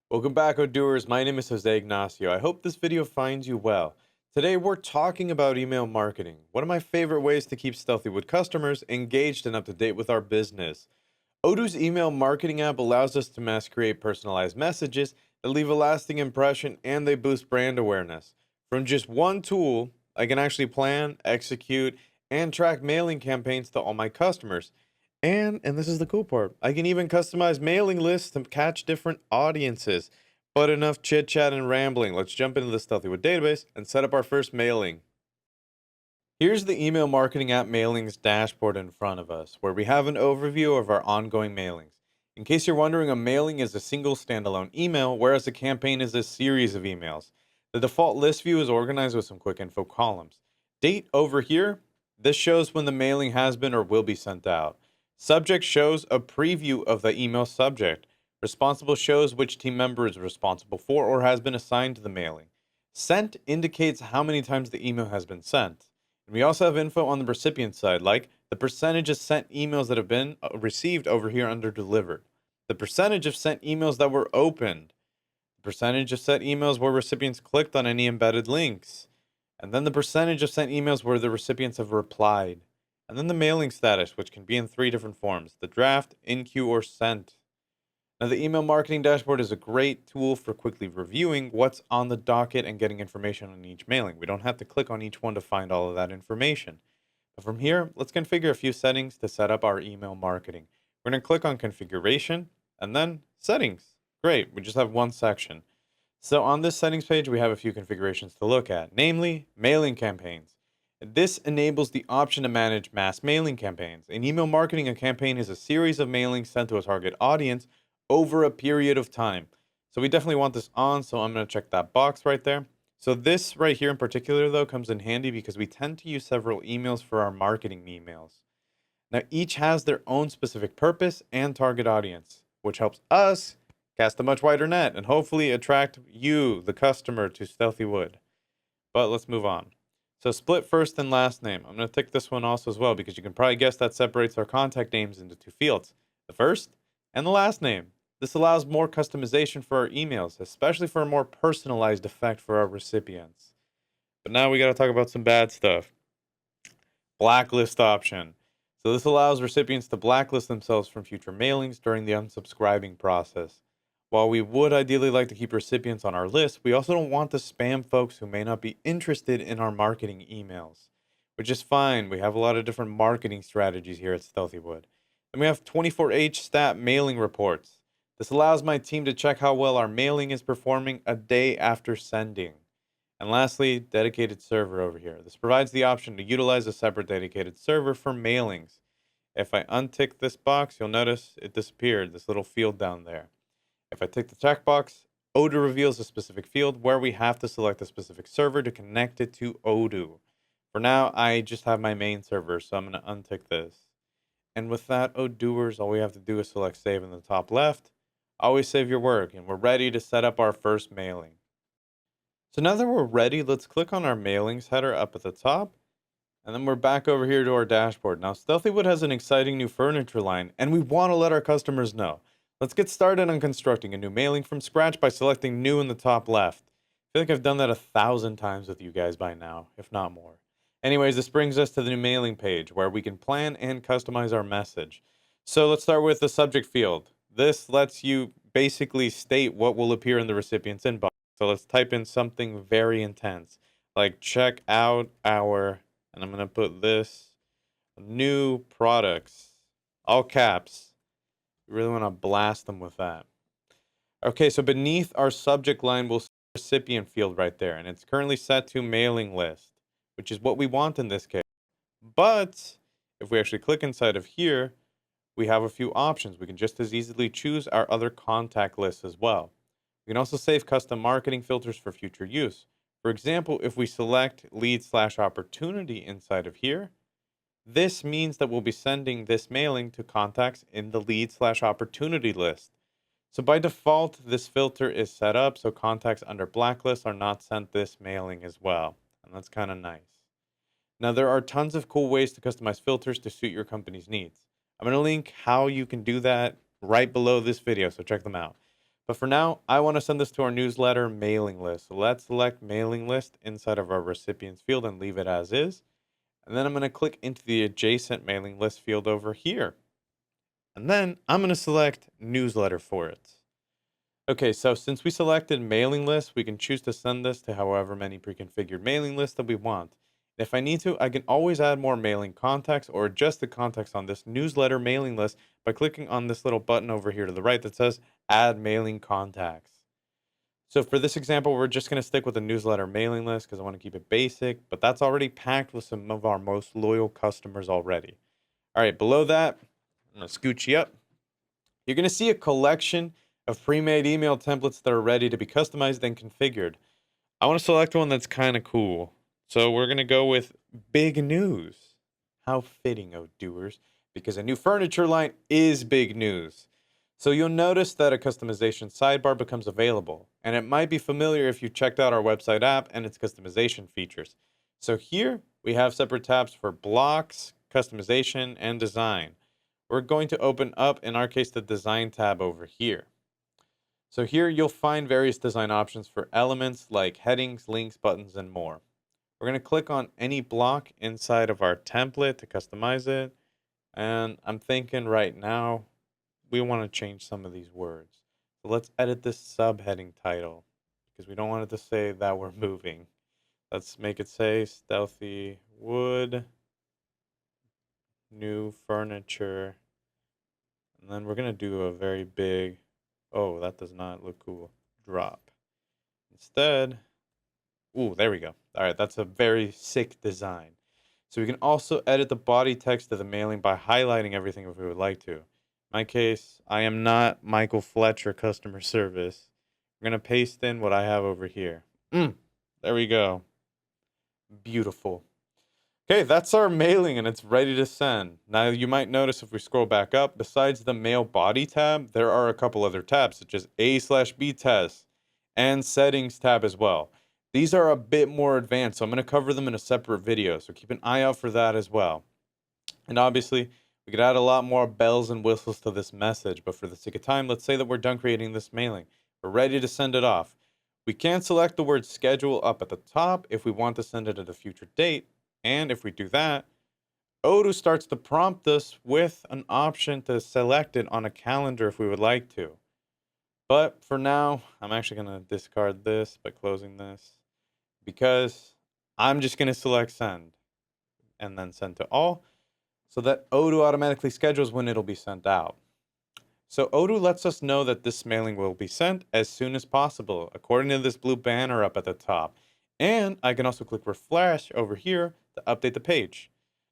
Welcome back, Odooers. My name is Jose Ignacio. I hope this video finds you well. Today, we're talking about email marketing, one of my favorite ways to keep Stealthywood customers engaged and up to date with our business. Odoo's email marketing app allows us to mass create personalized messages that leave a lasting impression and they boost brand awareness. From just one tool, I can actually plan, execute, and track mailing campaigns to all my customers. And this is the cool part, I can even customize mailing lists to catch different audiences. But enough chit chat and rambling. Let's jump into the Stealthywood database and set up our first mailing. Here's the email marketing app mailings dashboard in front of us, where we have an overview of our ongoing mailings. In case you're wondering, a mailing is a single standalone email, whereas a campaign is a series of emails. The default list view is organized with some quick info columns. Date over here, this shows when the mailing has been or will be sent out. Subject shows a preview of the email subject. Responsible shows which team member is responsible for or has been assigned to the mailing. Sent indicates how many times the email has been sent. And we also have info on the recipient side, like the percentage of sent emails that have been received over here under delivered, the percentage of sent emails that were opened, the percentage of sent emails where recipients clicked on any embedded links, and then the percentage of sent emails where the recipients have replied, and then the mailing status, which can be in three different forms: the draft, in queue, or sent. Now, the email marketing dashboard is a great tool for quickly reviewing what's on the docket and getting information on each mailing. We don't have to click on each one to find all of that information. But from here, let's configure a few settings to set up our email marketing. We're going to click on configuration and then settings. Great, we just have one section. So on this settings page, we have a few configurations to look at, namely mailing campaigns. This enables the option to manage mass mailing campaigns. In email marketing, a campaign is a series of mailings sent to a target audience over a period of time. So we definitely want this on, so I'm going to check that box right there. So this right here in particular, though, comes in handy because we tend to use several emails for our marketing emails. Now, each has their own specific purpose and target audience, which helps us cast a much wider net and hopefully attract you, the customer, to Stealthywood. But let's move on. So split first and last name. I'm going to tick this one also as well because you can probably guess that separates our contact names into two fields, the first and the last name. This allows more customization for our emails, especially for a more personalized effect for our recipients. But now we got to talk about some bad stuff. Blacklist option. So this allows recipients to blacklist themselves from future mailings during the unsubscribing process. While we would ideally like to keep recipients on our list, we also don't want to spam folks who may not be interested in our marketing emails, which is fine. We have a lot of different marketing strategies here at Stealthywood. And we have 24H stat mailing reports. This allows my team to check how well our mailing is performing a day after sending. And lastly, dedicated server over here. This provides the option to utilize a separate dedicated server for mailings. If I untick this box, you'll notice it disappeared, this little field down there. If I tick the checkbox, Odoo reveals a specific field where we have to select a specific server to connect it to Odoo. For now, I just have my main server, so I'm going to untick this. And with that, Odooers, all we have to do is select save in the top left. Always save your work, and we're ready to set up our first mailing. So now that we're ready, let's click on our mailings header up at the top, and then we're back over here to our dashboard. Now, Stealthywood has an exciting new furniture line, and we want to let our customers know. Let's get started on constructing a new mailing from scratch by selecting new in the top left. I feel like I've done that 1,000 times with you guys by now, if not more. Anyways, this brings us to the new mailing page where we can plan and customize our message. So let's start with the subject field. This lets you basically state what will appear in the recipient's inbox. So let's type in something very intense, like check out our, and I'm going to put this, new products, all caps. We really want to blast them with that. Okay, so beneath our subject line, we'll see the recipient field right there, and it's currently set to mailing list, which is what we want in this case. But if we actually click inside of here, we have a few options. We can just as easily choose our other contact lists as well. We can also save custom marketing filters for future use. For example, if we select lead/opportunity inside of here, this means that we'll be sending this mailing to contacts in the lead/opportunity list. So by default, this filter is set up so contacts under blacklist are not sent this mailing as well. And that's kind of nice. Now, there are tons of cool ways to customize filters to suit your company's needs. I'm going to link how you can do that right below this video, so check them out. But for now, I want to send this to our newsletter mailing list. So let's select mailing list inside of our recipients field and leave it as is. And then I'm going to click into the adjacent mailing list field over here. And then I'm going to select newsletter for it. Okay, so since we selected mailing list, we can choose to send this to however many pre-configured mailing lists that we want. If I need to, I can always add more mailing contacts or adjust the context on this newsletter mailing list by clicking on this little button over here to the right that says Add Mailing Contacts. So for this example, we're just going to stick with the newsletter mailing list because I want to keep it basic, but that's already packed with some of our most loyal customers already. All right, below that, I'm going to scooch you up. You're going to see a collection of pre-made email templates that are ready to be customized and configured. I want to select one that's kind of cool. So we're going to go with big news. How fitting, Odooers, because a new furniture line is big news. So you'll notice that a customization sidebar becomes available, and it might be familiar if you checked out our website app and its customization features. So here we have separate tabs for blocks, customization, and design. We're going to open up, in our case, the design tab over here. So here you'll find various design options for elements like headings, links, buttons, and more. We're going to click on any block inside of our template to customize it. And I'm thinking right now, we want to change some of these words. So let's edit this subheading title because we don't want it to say that we're moving. Let's make it say stealthy wood, new furniture. And then we're going to do a very big, oh, that does not look cool, drop. Instead, ooh, there we go. All right, that's a very sick design. So we can also edit the body text of the mailing by highlighting everything if we would like to. In my case, I am not Michael Fletcher customer service. We're going to paste in what I have over here. There we go. Beautiful. Okay, that's our mailing and it's ready to send. Now you might notice if we scroll back up, besides the mail body tab, there are a couple other tabs such as A/B test and settings tab as well. These are a bit more advanced, so I'm going to cover them in a separate video, so keep an eye out for that as well. And obviously, we could add a lot more bells and whistles to this message, but for the sake of time, let's say that we're done creating this mailing. We're ready to send it off. We can select the word schedule up at the top if we want to send it at a future date. And if we do that, Odoo starts to prompt us with an option to select it on a calendar if we would like to. But for now, I'm actually going to discard this by closing this because I'm just going to select send and then send to all so that Odoo automatically schedules when it'll be sent out. So Odoo lets us know that this mailing will be sent as soon as possible, according to this blue banner up at the top. And I can also click refresh over here to update the page.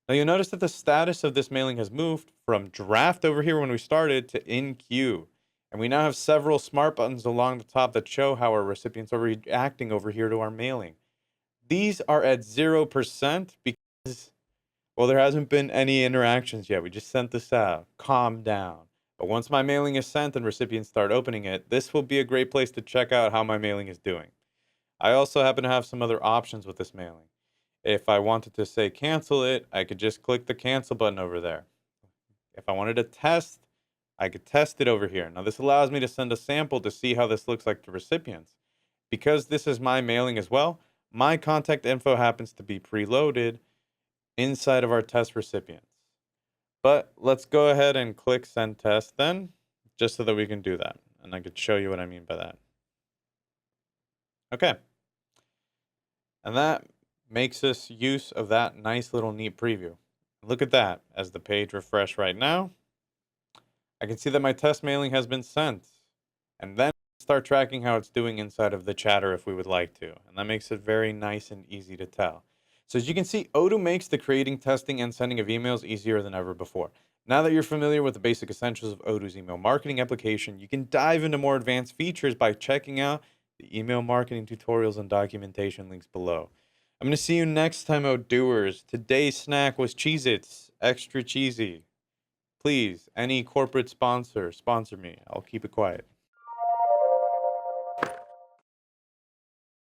Now you'll notice that the status of this mailing has moved from draft over here when we started to in queue. And we now have several smart buttons along the top that show how our recipients are reacting over here to our mailing. These are at 0% because, well, there hasn't been any interactions yet. We just sent this out. Calm down. But once my mailing is sent and recipients start opening it, this will be a great place to check out how my mailing is doing. I also happen to have some other options with this mailing. If I wanted to say cancel it, I could just click the cancel button over there. If I wanted to test, I could test it over here. Now this allows me to send a sample to see how this looks like to recipients. Because this is my mailing as well, my contact info happens to be preloaded inside of our test recipients. But let's go ahead and click send test then, just so that we can do that. And I could show you what I mean by that. Okay. And that makes us use of that nice little neat preview. Look at that. As the page refresh right now, I can see that my test mailing has been sent. And then start tracking how it's doing inside of the chatter if we would like to. And that makes it very nice and easy to tell. So as you can see, Odoo makes the creating, testing, and sending of emails easier than ever before. Now that you're familiar with the basic essentials of Odoo's email marketing application, you can dive into more advanced features by checking out the email marketing tutorials and documentation links below. I'm going to see you next time, Odooers. Today's snack was Cheez-Its, extra cheesy. Please, any corporate sponsor me. I'll keep it quiet.